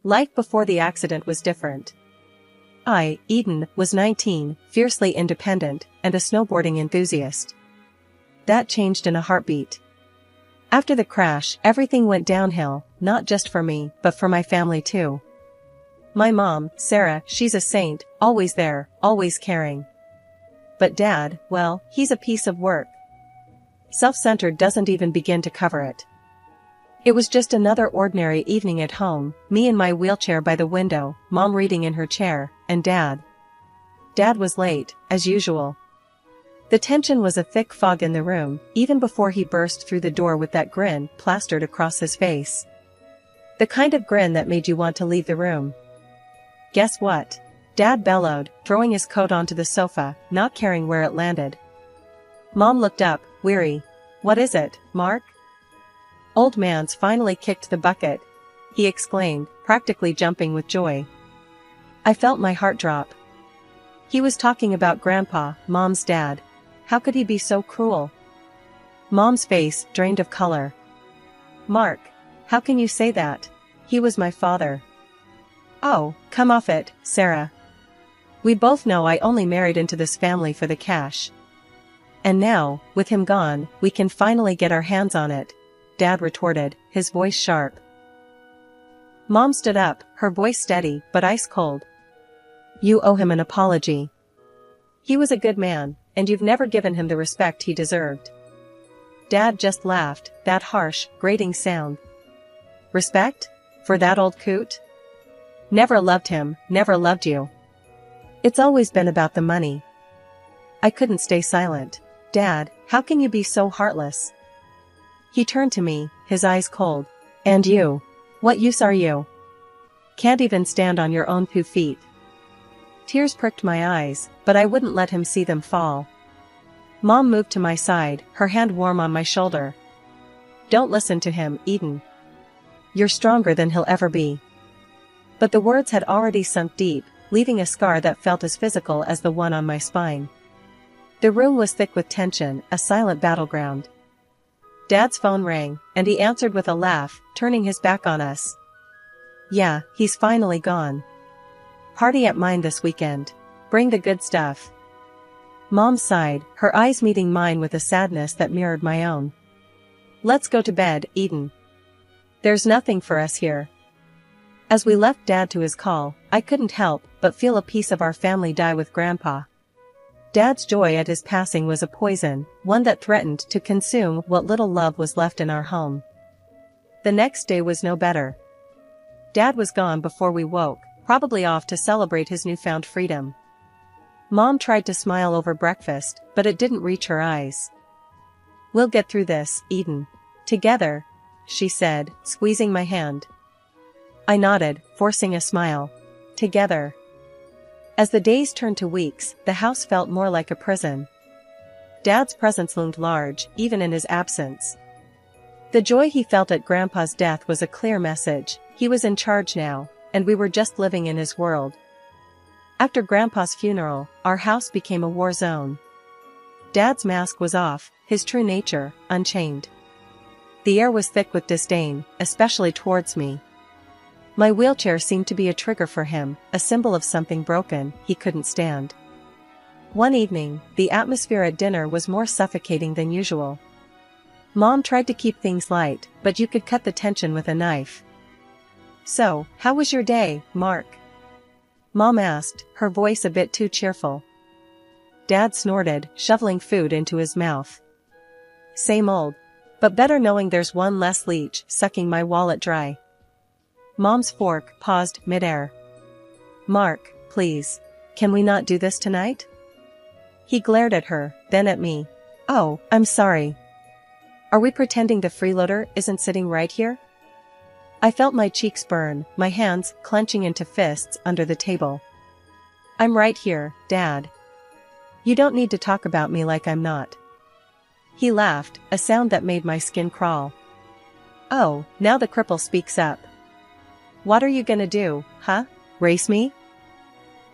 Life before the accident was different. I, Eden, was 19, fiercely independent, and a snowboarding enthusiast. That changed in a heartbeat. After the crash, everything went downhill, not just for me, but for my family too. My mom, Sarah, she's a saint, always there, always caring. But Dad, well, he's a piece of work. Self-centered doesn't even begin to cover it. It was just another ordinary evening at home, me in my wheelchair by the window, Mom reading in her chair, and Dad. Dad was late, as usual. The tension was a thick fog in the room, even before he burst through the door with that grin plastered across his face. The kind of grin that made you want to leave the room. Guess what? Dad bellowed, throwing his coat onto the sofa, not caring where it landed. Mom looked up, weary. "What is it, Mark?" "Old man's finally kicked the bucket," he exclaimed, practically jumping with joy. I felt my heart drop. He was talking about Grandpa, Mom's dad. How could he be so cruel? Mom's face drained of color. "Mark, how can you say that? He was my father." "Oh, come off it, Sarah. We both know I only married into this family for the cash. And now, with him gone, we can finally get our hands on it," Dad retorted, his voice sharp. Mom stood up, her voice steady, but ice cold. "You owe him an apology. He was a good man, and you've never given him the respect he deserved." Dad just laughed, that harsh, grating sound. "Respect? For that old coot? Never loved him, never loved you. It's always been about the money." I couldn't stay silent. "Dad, how can you be so heartless?" He turned to me, his eyes cold. "And you? What use are you? Can't even stand on your own 2 feet." Tears pricked my eyes, but I wouldn't let him see them fall. Mom moved to my side, her hand warm on my shoulder. "Don't listen to him, Eden. You're stronger than he'll ever be." But the words had already sunk deep, leaving a scar that felt as physical as the one on my spine. The room was thick with tension, a silent battleground. Dad's phone rang, and he answered with a laugh, turning his back on us. "Yeah, he's finally gone. Party at mine this weekend. Bring the good stuff." Mom sighed, her eyes meeting mine with a sadness that mirrored my own. "Let's go to bed, Eden. There's nothing for us here." As we left Dad to his call, I couldn't help but feel a piece of our family die with Grandpa. Dad's joy at his passing was a poison, one that threatened to consume what little love was left in our home. The next day was no better. Dad was gone before we woke, probably off to celebrate his newfound freedom. Mom tried to smile over breakfast, but it didn't reach her eyes. "We'll get through this, Eden. Together," she said, squeezing my hand. I nodded, forcing a smile. Together. As the days turned to weeks, the house felt more like a prison. Dad's presence loomed large, even in his absence. The joy he felt at Grandpa's death was a clear message. He was in charge now, and we were just living in his world. After Grandpa's funeral, our house became a war zone. Dad's mask was off, his true nature, unchained. The air was thick with disdain, especially towards me. My wheelchair seemed to be a trigger for him, a symbol of something broken he couldn't stand. One evening, the atmosphere at dinner was more suffocating than usual. Mom tried to keep things light, but you could cut the tension with a knife. "So, how was your day, Mark?" Mom asked, her voice a bit too cheerful. Dad snorted, shoveling food into his mouth. "Same old. But better knowing there's one less leech sucking my wallet dry." Mom's fork paused midair. "Mark, please. Can we not do this tonight?" He glared at her, then at me. "Oh, I'm sorry. Are we pretending the freeloader isn't sitting right here?" I felt my cheeks burn, my hands clenching into fists under the table. "I'm right here, Dad. You don't need to talk about me like I'm not." He laughed, a sound that made my skin crawl. "Oh, now the cripple speaks up. What are you gonna do, huh? Race me?"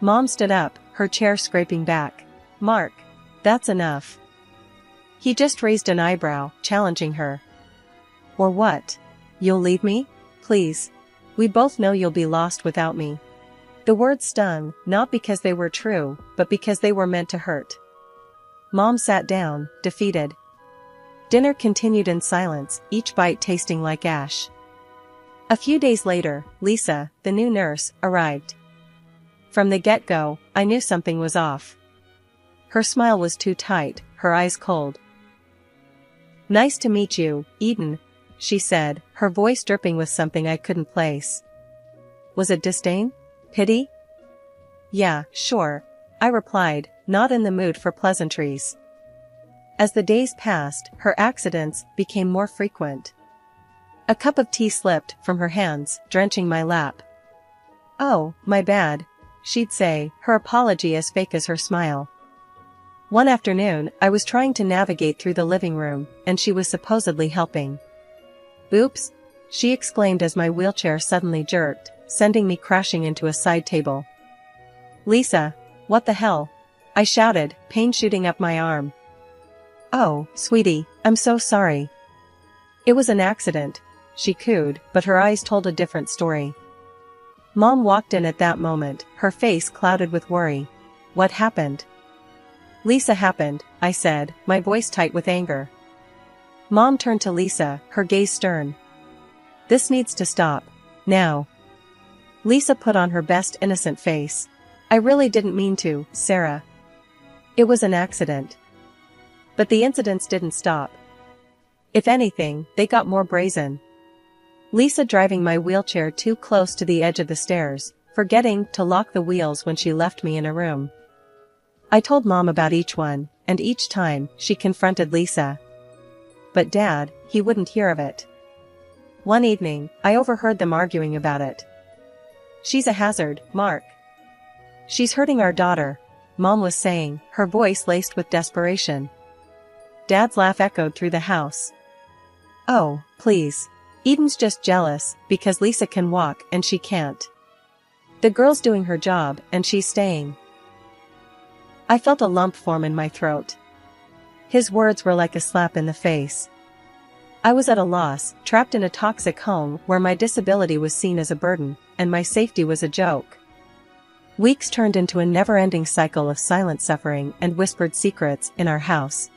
Mom stood up, her chair scraping back. "Mark, that's enough." He just raised an eyebrow, challenging her. "Or what? You'll leave me? Please. We both know you'll be lost without me." The words stung, not because they were true, but because they were meant to hurt. Mom sat down, defeated. Dinner continued in silence, each bite tasting like ash. A few days later, Lisa, the new nurse, arrived. From the get-go, I knew something was off. Her smile was too tight, her eyes cold. "Nice to meet you, Eden," she said, her voice dripping with something I couldn't place. Was it disdain? Pity? "Yeah, sure," I replied, not in the mood for pleasantries. As the days passed, her accidents became more frequent. A cup of tea slipped from her hands, drenching my lap. "Oh, my bad," she'd say, her apology as fake as her smile. One afternoon, I was trying to navigate through the living room, and she was supposedly helping. "Oops," she exclaimed as my wheelchair suddenly jerked, sending me crashing into a side table. "Lisa, what the hell?" I shouted, pain shooting up my arm. "Oh, sweetie, I'm so sorry." "It was an accident," she cooed, but her eyes told a different story. Mom walked in at that moment, her face clouded with worry. "What happened?" "Lisa happened," I said, my voice tight with anger. Mom turned to Lisa, her gaze stern. "This needs to stop. Now." Lisa put on her best innocent face. "I really didn't mean to, Sarah. It was an accident." But the incidents didn't stop. If anything, they got more brazen. Lisa driving my wheelchair too close to the edge of the stairs, forgetting to lock the wheels when she left me in a room. I told Mom about each one, and each time, she confronted Lisa. But Dad, he wouldn't hear of it. One evening, I overheard them arguing about it. "She's a hazard, Mark. She's hurting our daughter," Mom was saying, her voice laced with desperation. Dad's laugh echoed through the house. "Oh, please. Eden's just jealous, because Lisa can walk and she can't. The girl's doing her job, and she's staying." I felt a lump form in my throat. His words were like a slap in the face. I was at a loss, trapped in a toxic home where my disability was seen as a burden, and my safety was a joke. Weeks turned into a never-ending cycle of silent suffering and whispered secrets in our house.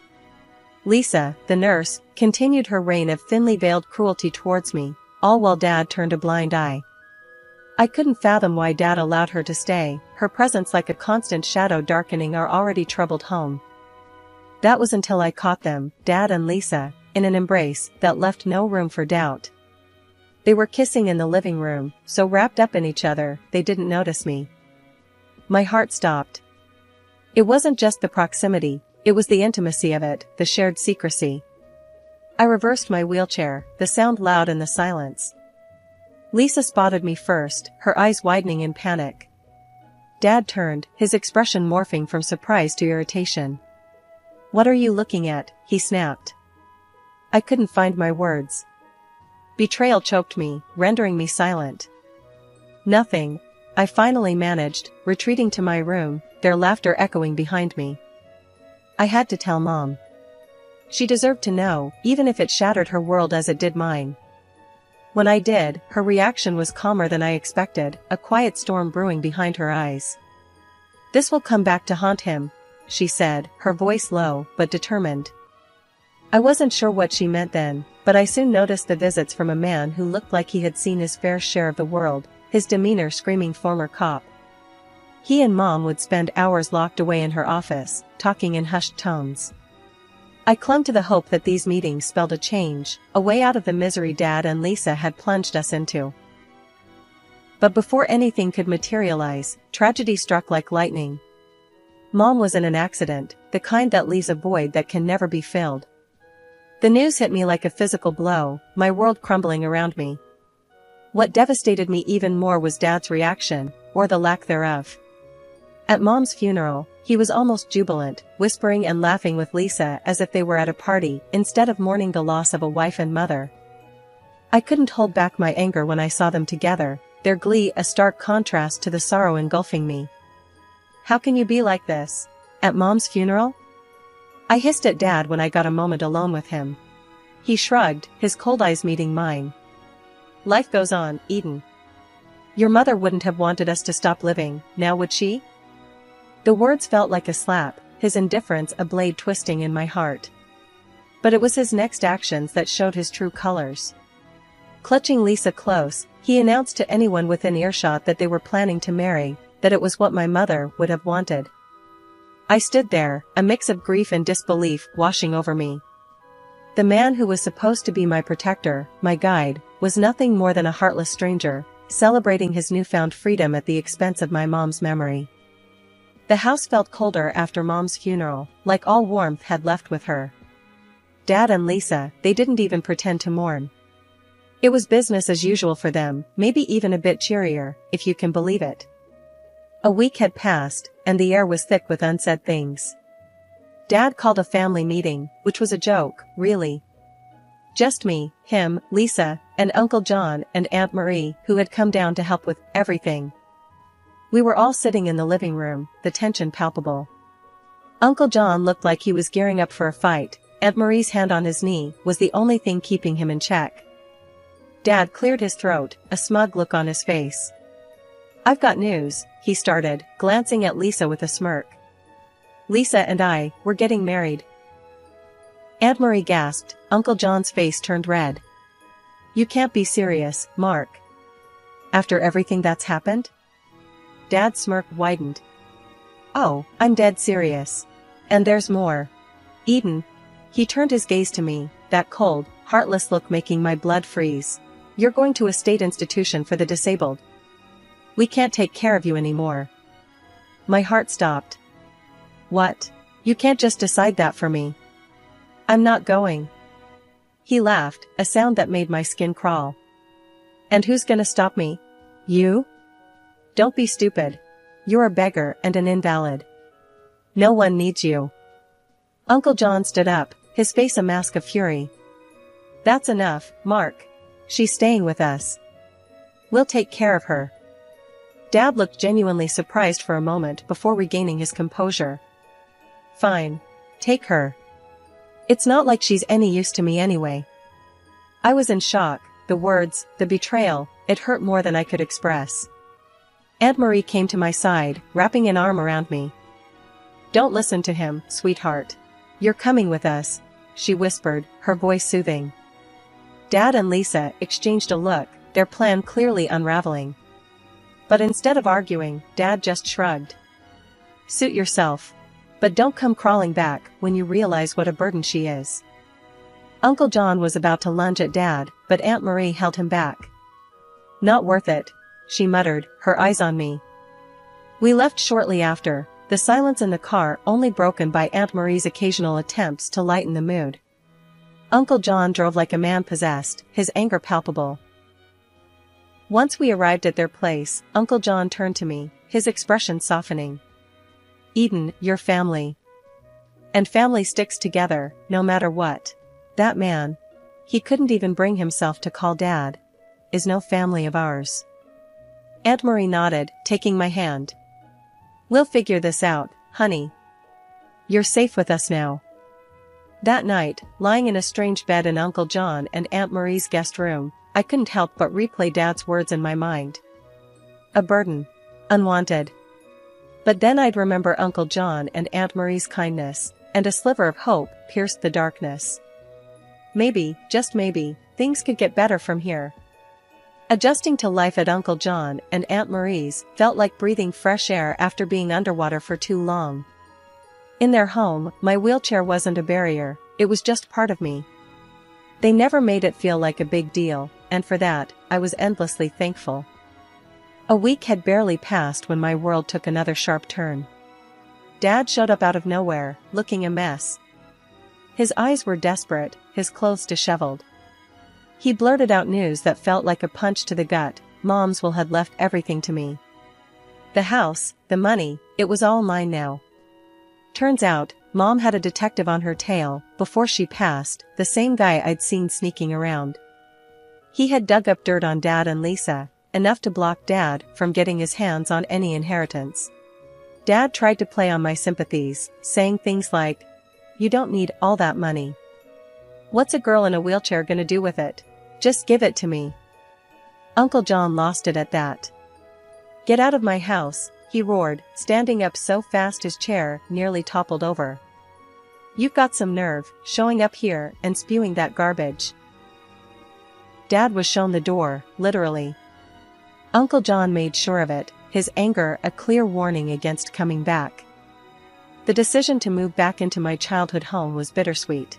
Lisa, the nurse, continued her reign of thinly veiled cruelty towards me, all while Dad turned a blind eye. I couldn't fathom why Dad allowed her to stay, her presence like a constant shadow darkening our already troubled home. That was until I caught them, Dad and Lisa, in an embrace that left no room for doubt. They were kissing in the living room, so wrapped up in each other, they didn't notice me. My heart stopped. It wasn't just the proximity, it was the intimacy of it, the shared secrecy. I reversed my wheelchair, the sound loud in the silence. Lisa spotted me first, her eyes widening in panic. Dad turned, his expression morphing from surprise to irritation. "What are you looking at?" he snapped. I couldn't find my words. Betrayal choked me, rendering me silent. "Nothing," I finally managed, retreating to my room, their laughter echoing behind me. I had to tell Mom. She deserved to know, even if it shattered her world as it did mine. When I did, her reaction was calmer than I expected, a quiet storm brewing behind her eyes. "This will come back to haunt him," she said, her voice low, but determined. I wasn't sure what she meant then, but I soon noticed the visits from a man who looked like he had seen his fair share of the world, his demeanor screaming former cop. He and Mom would spend hours locked away in her office, talking in hushed tones. I clung to the hope that these meetings spelled a change, a way out of the misery Dad and Lisa had plunged us into. But before anything could materialize, tragedy struck like lightning. Mom was in an accident, the kind that leaves a void that can never be filled. The news hit me like a physical blow, my world crumbling around me. What devastated me even more was Dad's reaction, or the lack thereof. At Mom's funeral, he was almost jubilant, whispering and laughing with Lisa as if they were at a party, instead of mourning the loss of a wife and mother. I couldn't hold back my anger when I saw them together, their glee a stark contrast to the sorrow engulfing me. "How can you be like this? At Mom's funeral?" I hissed at Dad when I got a moment alone with him. He shrugged, his cold eyes meeting mine. "Life goes on, Eden. Your mother wouldn't have wanted us to stop living, now would she? The words felt like a slap, his indifference a blade twisting in my heart. But it was his next actions that showed his true colors. Clutching Lisa close, he announced to anyone within earshot that they were planning to marry, that it was what my mother would have wanted. I stood there, a mix of grief and disbelief washing over me. The man who was supposed to be my protector, my guide, was nothing more than a heartless stranger, celebrating his newfound freedom at the expense of my mom's memory. The house felt colder after Mom's funeral, like all warmth had left with her. Dad and Lisa, they didn't even pretend to mourn. It was business as usual for them, maybe even a bit cheerier, if you can believe it. A week had passed, and the air was thick with unsaid things. Dad called a family meeting, which was a joke, really. Just me, him, Lisa, and Uncle John and Aunt Marie, who had come down to help with everything. We were all sitting in the living room, the tension palpable. Uncle John looked like he was gearing up for a fight. Aunt Marie's hand on his knee was the only thing keeping him in check. Dad cleared his throat, a smug look on his face. "I've got news," he started, glancing at Lisa with a smirk. "Lisa and I, we're getting married." Aunt Marie gasped. Uncle John's face turned red. "You can't be serious, Mark. After everything that's happened?" Dad's smirk widened. "Oh, I'm dead serious. And there's more. Eden." He turned his gaze to me, that cold, heartless look making my blood freeze. "You're going to a state institution for the disabled. We can't take care of you anymore." My heart stopped. "What? You can't just decide that for me." "I'm not going." He laughed, a sound that made my skin crawl. "And who's gonna stop me? You? Don't be stupid. You're a beggar and an invalid. No one needs you." Uncle John stood up, his face a mask of fury. "That's enough, Mark. She's staying with us. We'll take care of her." Dad looked genuinely surprised for a moment before regaining his composure. "Fine. Take her. It's not like she's any use to me anyway." I was in shock, the words, the betrayal, it hurt more than I could express. Aunt Marie came to my side, wrapping an arm around me. "Don't listen to him, sweetheart. You're coming with us," she whispered, her voice soothing. Dad and Lisa exchanged a look, their plan clearly unraveling. But instead of arguing, Dad just shrugged. "Suit yourself. But don't come crawling back when you realize what a burden she is." Uncle John was about to lunge at Dad, but Aunt Marie held him back. "Not worth it," she muttered, her eyes on me. We left shortly after, the silence in the car only broken by Aunt Marie's occasional attempts to lighten the mood. Uncle John drove like a man possessed, his anger palpable. Once we arrived at their place, Uncle John turned to me, his expression softening. "Eden, your family. And family sticks together, no matter what. That man," he couldn't even bring himself to call Dad, "is no family of ours." Aunt Marie nodded, taking my hand. "We'll figure this out, honey. You're safe with us now." That night, lying in a strange bed in Uncle John and Aunt Marie's guest room, I couldn't help but replay Dad's words in my mind. A burden. Unwanted. But then I'd remember Uncle John and Aunt Marie's kindness, and a sliver of hope pierced the darkness. Maybe, just maybe, things could get better from here. Adjusting to life at Uncle John and Aunt Marie's felt like breathing fresh air after being underwater for too long. In their home, my wheelchair wasn't a barrier, it was just part of me. They never made it feel like a big deal, and for that, I was endlessly thankful. A week had barely passed when my world took another sharp turn. Dad showed up out of nowhere, looking a mess. His eyes were desperate, his clothes disheveled. He blurted out news that felt like a punch to the gut. Mom's will had left everything to me. The house, the money, it was all mine now. Turns out, Mom had a detective on her tail, before she passed, the same guy I'd seen sneaking around. He had dug up dirt on Dad and Lisa, enough to block Dad from getting his hands on any inheritance. Dad tried to play on my sympathies, saying things like, "You don't need all that money. What's a girl in a wheelchair gonna do with it? Just give it to me." Uncle John lost it at that. "Get out of my house," he roared, standing up so fast his chair nearly toppled over. "You've got some nerve, showing up here and spewing that garbage." Dad was shown the door, literally. Uncle John made sure of it, his anger a clear warning against coming back. The decision to move back into my childhood home was bittersweet.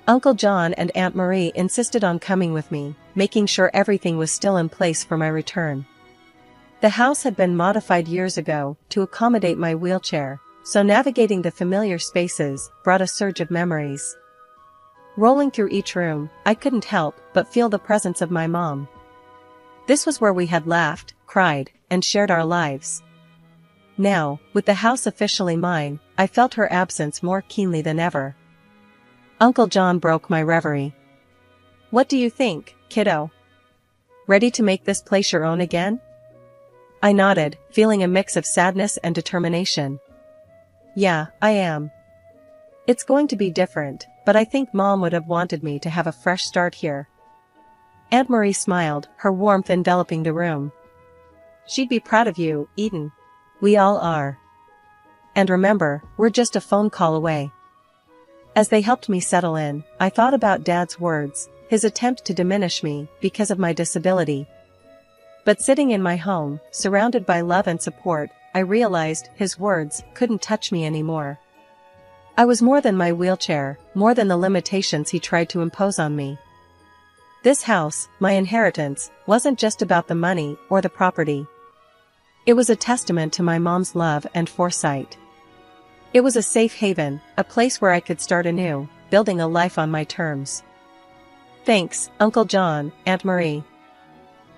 Uncle John and Aunt Marie insisted on coming with me, making sure everything was still in place for my return. The house had been modified years ago to accommodate my wheelchair, so navigating the familiar spaces brought a surge of memories. Rolling through each room, I couldn't help but feel the presence of my mom. This was where we had laughed, cried, and shared our lives. Now, with the house officially mine, I felt her absence more keenly than ever. Uncle John broke my reverie. "What do you think, kiddo? Ready to make this place your own again?" I nodded, feeling a mix of sadness and determination. "Yeah, I am. It's going to be different, but I think Mom would have wanted me to have a fresh start here." Aunt Marie smiled, her warmth enveloping the room. "She'd be proud of you, Eden. We all are. And remember, we're just a phone call away." As they helped me settle in, I thought about Dad's words, his attempt to diminish me because of my disability. But sitting in my home, surrounded by love and support, I realized his words couldn't touch me anymore. I was more than my wheelchair, more than the limitations he tried to impose on me. This house, my inheritance, wasn't just about the money or the property. It was a testament to my mom's love and foresight. It was a safe haven, a place where I could start anew, building a life on my terms. "Thanks, Uncle John, Aunt Marie.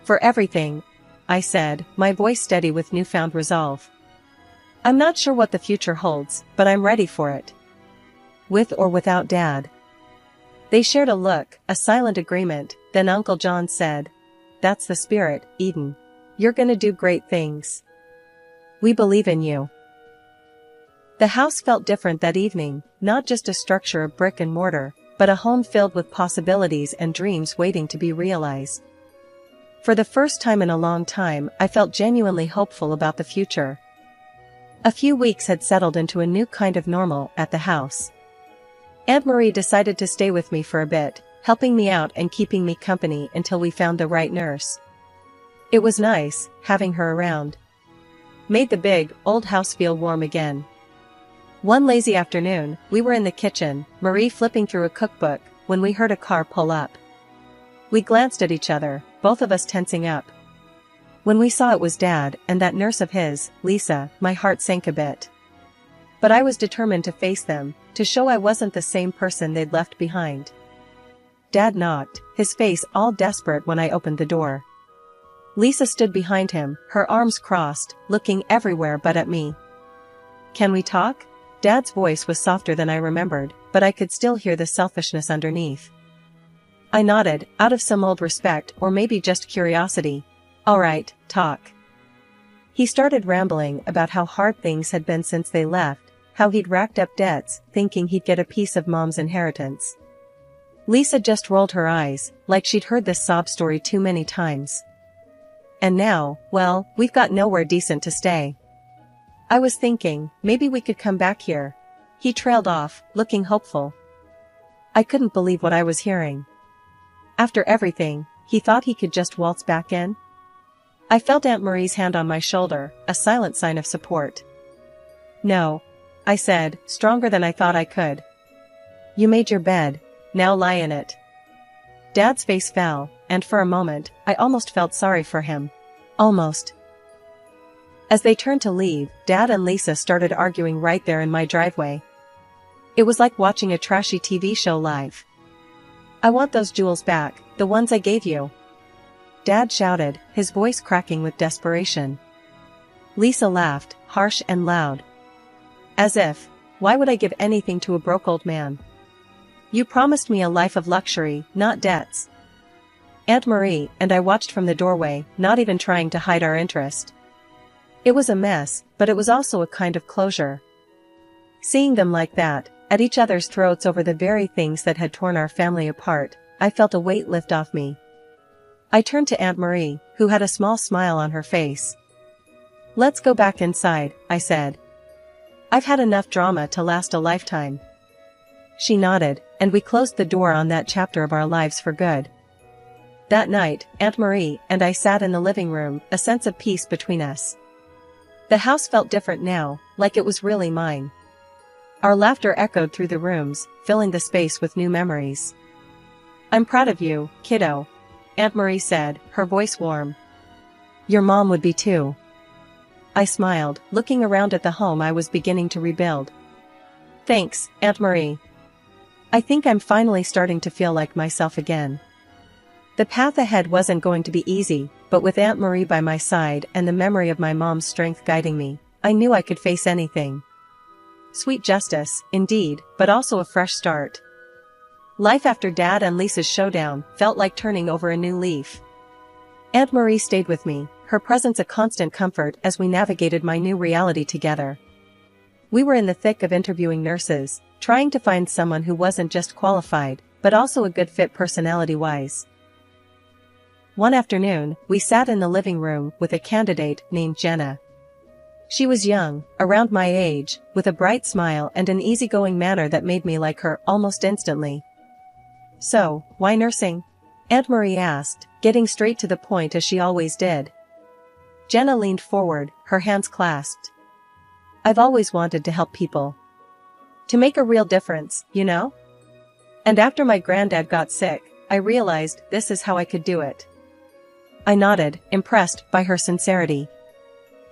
For everything," I said, my voice steady with newfound resolve. "I'm not sure what the future holds, but I'm ready for it. With or without Dad." They shared a look, a silent agreement, then Uncle John said, "That's the spirit, Eden. You're gonna do great things. We believe in you." The house felt different that evening, not just a structure of brick and mortar, but a home filled with possibilities and dreams waiting to be realized. For the first time in a long time, I felt genuinely hopeful about the future. A few weeks had settled into a new kind of normal at the house. Aunt Marie decided to stay with me for a bit, helping me out and keeping me company until we found the right nurse. It was nice, having her around. Made the big, old house feel warm again. One lazy afternoon, we were in the kitchen, Marie flipping through a cookbook, when we heard a car pull up. We glanced at each other, both of us tensing up. When we saw it was Dad and that nurse of his, Lisa, my heart sank a bit. But I was determined to face them, to show I wasn't the same person they'd left behind. Dad knocked, his face all desperate when I opened the door. Lisa stood behind him, her arms crossed, looking everywhere but at me. "Can we talk?" Dad's voice was softer than I remembered, but I could still hear the selfishness underneath. I nodded, out of some old respect or maybe just curiosity. "All right, talk." He started rambling about how hard things had been since they left, how he'd racked up debts, thinking he'd get a piece of Mom's inheritance. Lisa just rolled her eyes, like she'd heard this sob story too many times. "And now, well, we've got nowhere decent to stay. I was thinking, maybe we could come back here." He trailed off, looking hopeful. I couldn't believe what I was hearing. After everything, he thought he could just waltz back in? I felt Aunt Marie's hand on my shoulder, a silent sign of support. "No," I said, stronger than I thought I could. "You made your bed, now lie in it." Dad's face fell, and for a moment, I almost felt sorry for him. Almost. As they turned to leave, Dad and Lisa started arguing right there in my driveway. It was like watching a trashy TV show live. "I want those jewels back, the ones I gave you," Dad shouted, his voice cracking with desperation. Lisa laughed, harsh and loud. "As if, why would I give anything to a broke old man? You promised me a life of luxury, not debts." Aunt Marie and I watched from the doorway, not even trying to hide our interest. It was a mess, but it was also a kind of closure. Seeing them like that, at each other's throats over the very things that had torn our family apart, I felt a weight lift off me. I turned to Aunt Marie, who had a small smile on her face. Let's go back inside, I said. I've had enough drama to last a lifetime. She nodded, and we closed the door on that chapter of our lives for good. That night, Aunt Marie and I sat in the living room, a sense of peace between us. The house felt different now, like it was really mine. Our laughter echoed through the rooms, filling the space with new memories. I'm proud of you, kiddo, Aunt Marie said, her voice warm. Your mom would be too. I smiled, looking around at the home I was beginning to rebuild. Thanks, Aunt Marie. I think I'm finally starting to feel like myself again. The path ahead wasn't going to be easy, but with Aunt Marie by my side and the memory of my mom's strength guiding me, I knew I could face anything. Sweet justice, indeed, but also a fresh start. Life after Dad and Lisa's showdown felt like turning over a new leaf. Aunt Marie stayed with me, her presence a constant comfort as we navigated my new reality together. We were in the thick of interviewing nurses, trying to find someone who wasn't just qualified, but also a good fit personality-wise. One afternoon, we sat in the living room with a candidate named Jenna. She was young, around my age, with a bright smile and an easygoing manner that made me like her almost instantly. So, why nursing? Aunt Marie asked, getting straight to the point as she always did. Jenna leaned forward, her hands clasped. I've always wanted to help people. To make a real difference, you know? And after my granddad got sick, I realized this is how I could do it. I nodded, impressed by her sincerity.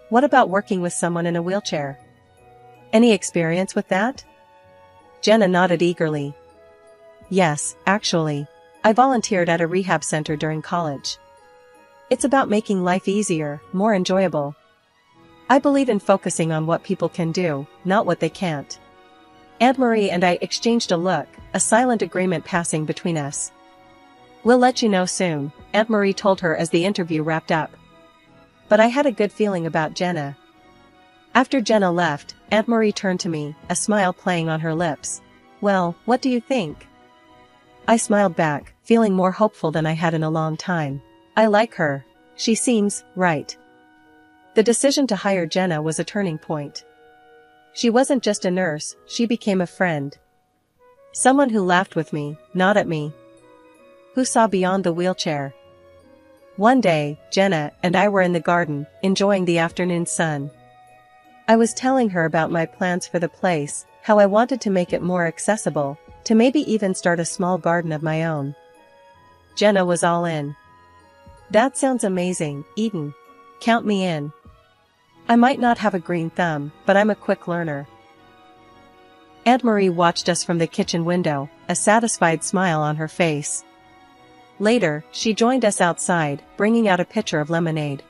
What about working with someone in a wheelchair? Any experience with that? Jenna nodded eagerly. Yes, actually. I volunteered at a rehab center during college. It's about making life easier, more enjoyable. I believe in focusing on what people can do, not what they can't. Aunt Marie and I exchanged a look, a silent agreement passing between us. We'll let you know soon, Aunt Marie told her as the interview wrapped up. But I had a good feeling about Jenna. After Jenna left, Aunt Marie turned to me, a smile playing on her lips. Well, what do you think? I smiled back, feeling more hopeful than I had in a long time. I like her. She seems right. The decision to hire Jenna was a turning point. She wasn't just a nurse, she became a friend. Someone who laughed with me, not at me. Who saw beyond the wheelchair. One day, Jenna and I were in the garden, enjoying the afternoon sun. I was telling her about my plans for the place, how I wanted to make it more accessible, to maybe even start a small garden of my own. Jenna was all in. That sounds amazing, Eden. Count me in. I might not have a green thumb, but I'm a quick learner. Aunt Marie watched us from the kitchen window, a satisfied smile on her face. Later, she joined us outside, bringing out a pitcher of lemonade.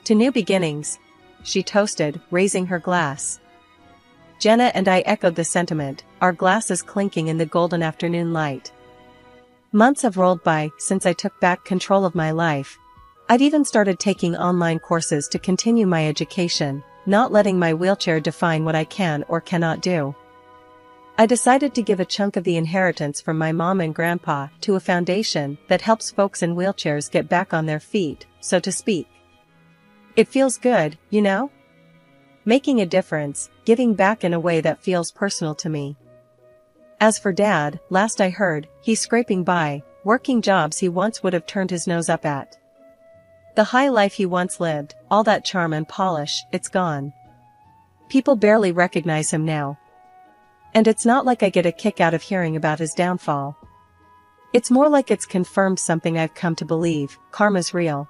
To new beginnings, she toasted, raising her glass. Jenna and I echoed the sentiment, our glasses clinking in the golden afternoon light. Months have rolled by since I took back control of my life. I've even started taking online courses to continue my education, not letting my wheelchair define what I can or cannot do. I decided to give a chunk of the inheritance from my mom and grandpa to a foundation that helps folks in wheelchairs get back on their feet, so to speak. It feels good, you know? Making a difference, giving back in a way that feels personal to me. As for Dad, last I heard, he's scraping by, working jobs he once would have turned his nose up at. The high life he once lived, all that charm and polish, it's gone. People barely recognize him now. And it's not like I get a kick out of hearing about his downfall. It's more like it's confirmed something I've come to believe, karma's real.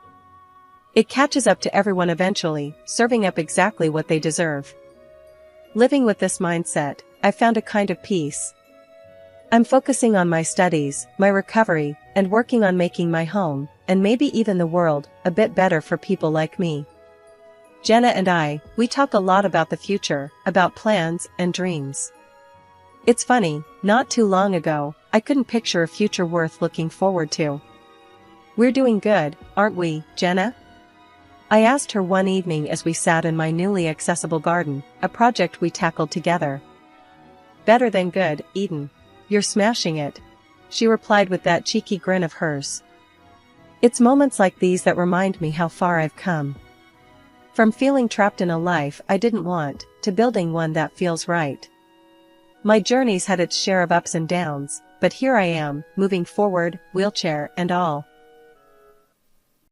It catches up to everyone eventually, serving up exactly what they deserve. Living with this mindset, I've found a kind of peace. I'm focusing on my studies, my recovery, and working on making my home, and maybe even the world, a bit better for people like me. Jenna and I, we talk a lot about the future, about plans and dreams. It's funny, not too long ago, I couldn't picture a future worth looking forward to. We're doing good, aren't we, Jenna? I asked her one evening as we sat in my newly accessible garden, a project we tackled together. Better than good, Eden. You're smashing it, she replied with that cheeky grin of hers. It's moments like these that remind me how far I've come. From feeling trapped in a life I didn't want, to building one that feels right. My journey's had its share of ups and downs, but here I am, moving forward, wheelchair and all.